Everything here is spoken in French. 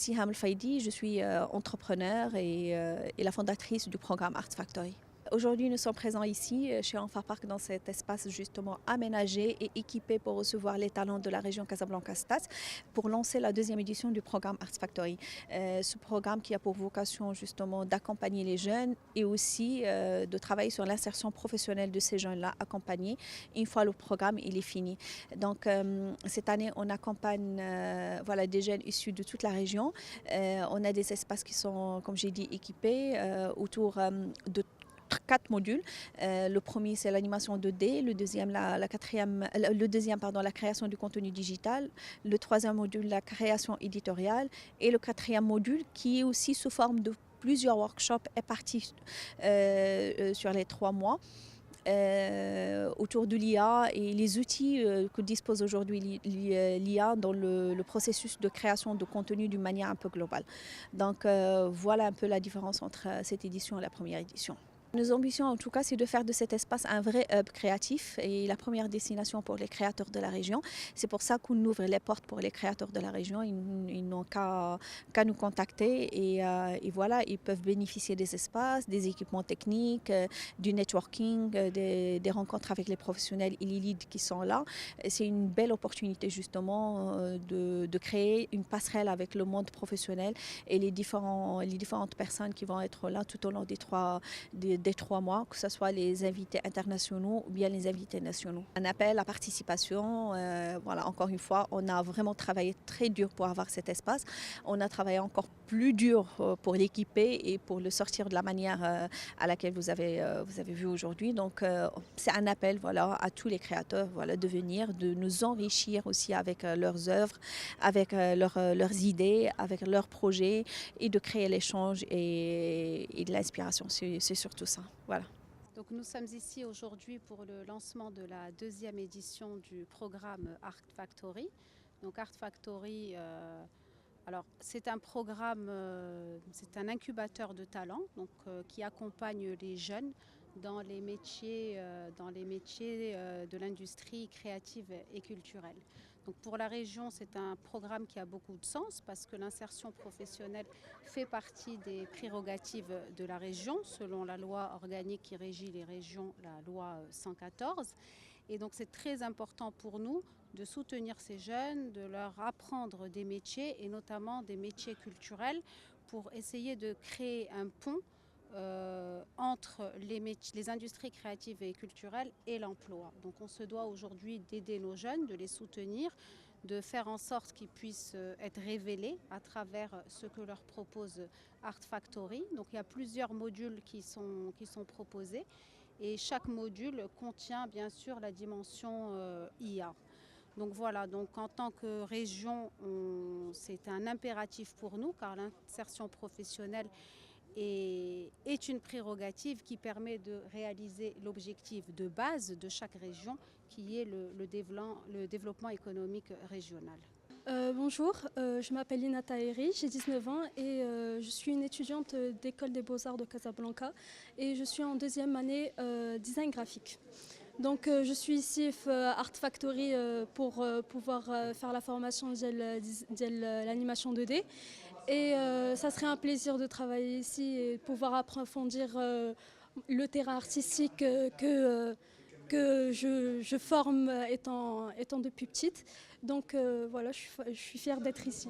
Siham El-Faidi, je suis entrepreneur et la fondatrice du programme Art Factory. Aujourd'hui, nous sommes présents ici chez Enfa Park dans cet espace justement aménagé et équipé pour recevoir les talents de la région Casablanca-Stas pour lancer la deuxième édition du programme Art Factory. Ce programme qui a pour vocation justement d'accompagner les jeunes et aussi de travailler sur l'insertion professionnelle de ces jeunes-là accompagnés une fois le programme il est fini. Donc cette année, on accompagne voilà, des jeunes issus de toute la région. On a des espaces qui sont, comme j'ai dit, équipés autour de 4 modules. Le premier, c'est l'animation 2D. Le deuxième, la création du contenu digital. Le troisième module, la création éditoriale. Et le quatrième module, qui est aussi sous forme de plusieurs workshops est parti sur les 3 mois. Autour de l'IA et les outils que dispose aujourd'hui l'IA dans le processus de création de contenu d'une manière un peu globale. Donc voilà un peu la différence entre cette édition et la première édition. Nos ambitions, en tout cas, c'est de faire de cet espace un vrai hub créatif et la première destination pour les créateurs de la région. C'est pour ça qu'on ouvre les portes pour les créateurs de la région. Ils n'ont qu'à nous contacter et voilà, ils peuvent bénéficier des espaces, des équipements techniques, du networking, des rencontres avec les professionnels et les leads qui sont là. C'est une belle opportunité justement de créer une passerelle avec le monde professionnel et les différentes personnes qui vont être là tout au long des 3 mois, que ce soit les invités internationaux ou bien les invités nationaux. Un appel à participation, voilà, encore une fois, on a vraiment travaillé très dur pour avoir cet espace. On a travaillé encore plus dur pour l'équiper et pour le sortir de la manière à laquelle vous avez vu aujourd'hui. Donc c'est un appel voilà, à tous les créateurs voilà, de venir, de nous enrichir aussi avec leurs œuvres, avec leurs idées, avec leurs projets et de créer l'échange et de l'inspiration. C'est surtout ça. Voilà. Donc nous sommes ici aujourd'hui pour le lancement de la deuxième édition du programme Art Factory. Donc Art Factory, alors c'est un programme, c'est un incubateur de talents donc, qui accompagne les jeunes dans les métiers de l'industrie créative et culturelle. Donc pour la région, c'est un programme qui a beaucoup de sens parce que l'insertion professionnelle fait partie des prérogatives de la région selon la loi organique qui régit les régions, la loi 114. Et donc c'est très important pour nous de soutenir ces jeunes, de leur apprendre des métiers et notamment des métiers culturels pour essayer de créer un pont entre les industries créatives et culturelles et l'emploi. Donc on se doit aujourd'hui d'aider nos jeunes, de les soutenir, de faire en sorte qu'ils puissent être révélés à travers ce que leur propose Art Factory. Donc il y a plusieurs modules qui sont proposés et chaque module contient bien sûr la dimension IA. Donc voilà, donc en tant que région, c'est un impératif pour nous car l'insertion professionnelle est une prérogative qui permet de réaliser l'objectif de base de chaque région qui est le développement économique régional. Bonjour, je m'appelle Lina Taheri, j'ai 19 ans et je suis une étudiante d'école des beaux-arts de Casablanca et je suis en deuxième année design graphique. Donc je suis ici à Art Factory pour pouvoir faire la formation de l'animation 2D et ça serait un plaisir de travailler ici et de pouvoir approfondir le terrain artistique que je forme étant depuis petite. Donc voilà, je suis fière d'être ici.